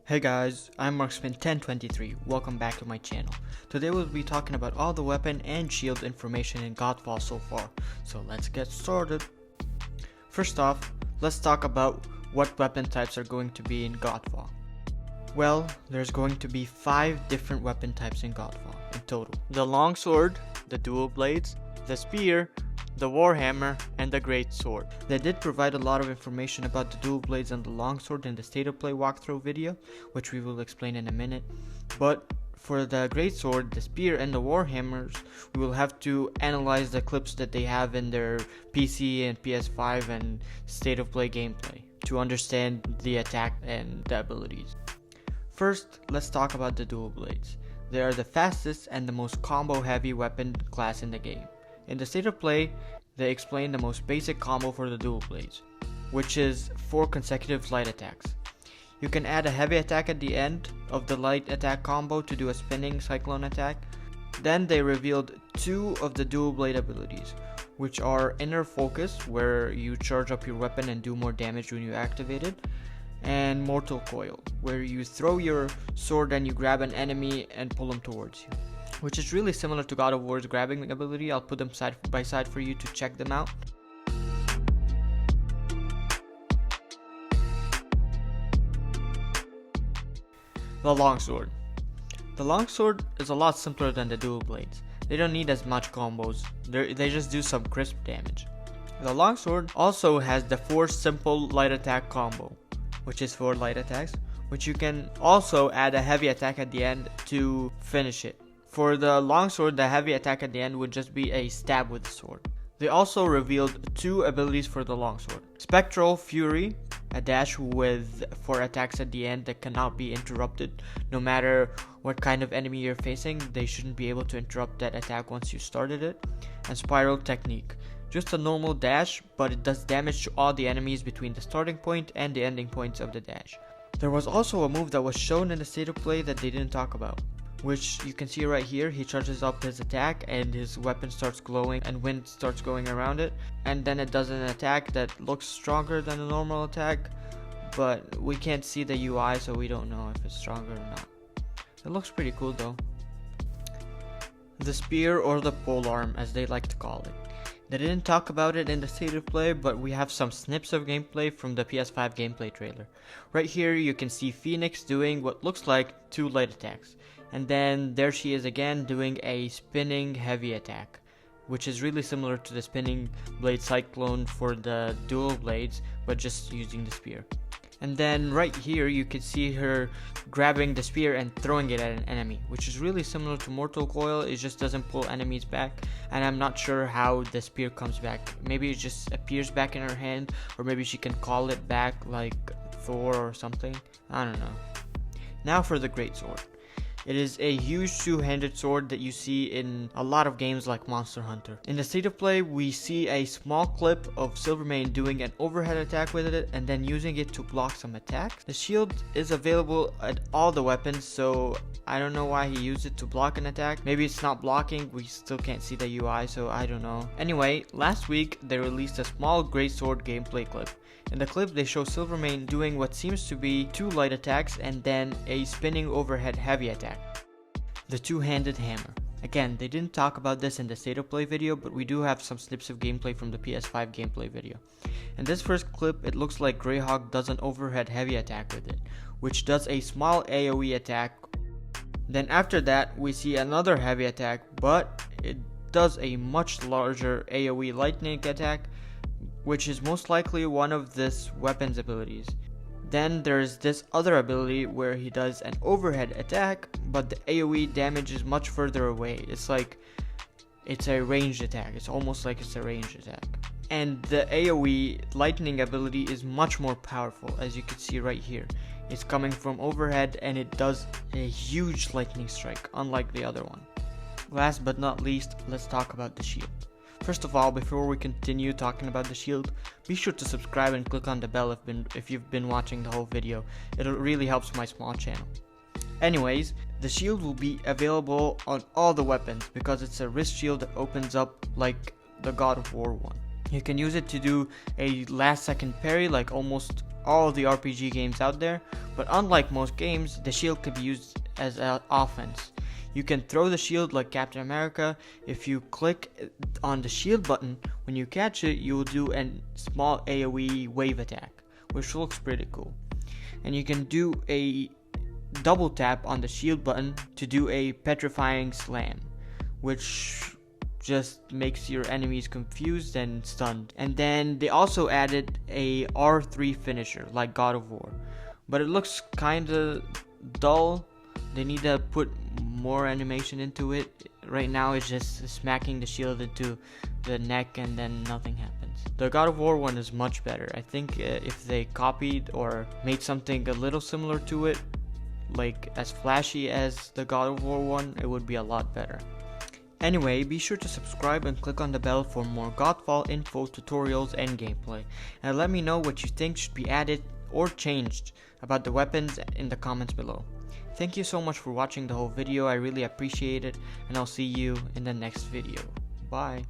Hey guys, I'm Marksman1023, welcome back to my channel. Today we'll be talking about all the weapon and shield information in Godfall so far, so let's get started. First off, let's talk about what weapon types are going to be in Godfall. Well, there's going to be 5 different weapon types in Godfall in total. The longsword, the dual blades, the spear, the warhammer, and the great sword. They did provide a lot of information about the dual blades and the longsword in the state of play walkthrough video, which we will explain in a minute. But for the great sword, the spear, and the warhammers, we will have to analyze the clips that they have in their PC and PS5 and state of play gameplay to understand the attack and the abilities. First, let's talk about the dual blades. They are the fastest and the most combo heavy weapon class in the game. In the state of play, they explain the most basic combo for the dual blades, which is 4 consecutive light attacks. You can add a heavy attack at the end of the light attack combo to do a spinning cyclone attack. Then they revealed 2 of the dual blade abilities, which are inner focus, where you charge up your weapon and do more damage when you activate it, and mortal coil, where you throw your sword and you grab an enemy and pull them towards you, which is really similar to God of War's grabbing ability. I'll put them side by side for you to check them out. The longsword. The longsword is a lot simpler than the dual blades. They don't need as much combos, they just do some crisp damage. The longsword also has the 4 simple light attack combo, which is 4 light attacks, which you can also add a heavy attack at the end to finish it. For the longsword, the heavy attack at the end would just be a stab with the sword. They also revealed 2 abilities for the longsword. Spectral Fury, a dash with 4 attacks at the end that cannot be interrupted. No matter what kind of enemy you're facing, they shouldn't be able to interrupt that attack once you started it. And Spiral Technique, just a normal dash, but it does damage to all the enemies between the starting point and the ending points of the dash. There was also a move that was shown in the state of play that they didn't talk about, which you can see right here. He charges up his attack and his weapon starts glowing and wind starts going around it, and then it does an attack that looks stronger than a normal attack, but we can't see the UI, so we don't know if it's stronger or not. It looks pretty cool though. The spear, or the polarm as they like to call it. They didn't talk about it in the state of play, but we have some snips of gameplay from the PS5 gameplay trailer. Right here you can see Phoenix doing what looks like 2 light attacks. And then there she is again doing a spinning heavy attack, which is really similar to the spinning blade cyclone for the dual blades, but just using the spear. And then right here you can see her grabbing the spear and throwing it at an enemy, which is really similar to Mortal Coil. It just doesn't pull enemies back, and I'm not sure how the spear comes back. Maybe it just appears back in her hand, or maybe she can call it back like Thor or something. I don't know. Now for the great sword. It is a huge 2-handed sword that you see in a lot of games like Monster Hunter. In the state of play, we see a small clip of Silvermane doing an overhead attack with it and then using it to block some attacks. The shield is available at all the weapons, so I don't know why he used it to block an attack. Maybe it's not blocking, we still can't see the UI, so I don't know. Anyway, last week they released a small greatsword gameplay clip. In the clip, they show Silvermane doing what seems to be 2 light attacks and then a spinning overhead heavy attack. The 2-handed hammer. Again, they didn't talk about this in the state of play video, but we do have some snips of gameplay from the PS5 gameplay video. In this first clip, it looks like Greyhawk does an overhead heavy attack with it, which does a small AoE attack. Then after that, we see another heavy attack, but it does a much larger AoE lightning attack, which is most likely one of this weapon's abilities. Then there's this other ability where he does an overhead attack, but the AoE damage is much further away. It's like it's a ranged attack. It's almost like it's a ranged attack. And the AoE lightning ability is much more powerful, as you can see right here. It's coming from overhead and it does a huge lightning strike, unlike the other one. Last but not least, let's talk about the shield. First of all, before we continue talking about the shield, be sure to subscribe and click on the bell if you've been watching the whole video. It really helps my small channel. Anyways, the shield will be available on all the weapons because it's a wrist shield that opens up like the God of War one. You can use it to do a last second parry, like almost all the RPG games out there, but unlike most games, the shield can be used as an offense. You can throw the shield like Captain America. If you click on the shield button, when you catch it, you will do a small AoE wave attack, which looks pretty cool. And you can do a double tap on the shield button to do a petrifying slam, which just makes your enemies confused and stunned. And then they also added a R3 finisher like God of War, but it looks kinda dull. They need to put more animation into it. Right now it's just smacking the shield into the neck and then nothing happens. The God of War one is much better. I think if they copied or made something a little similar to it, like as flashy as the God of War one, it would be a lot better. Anyway, be sure to subscribe and click on the bell for more Godfall info, tutorials, and gameplay. And let me know what you think should be added or changed about the weapons in the comments below. Thank you so much for watching the whole video, I really appreciate it, and I'll see you in the next video. Bye.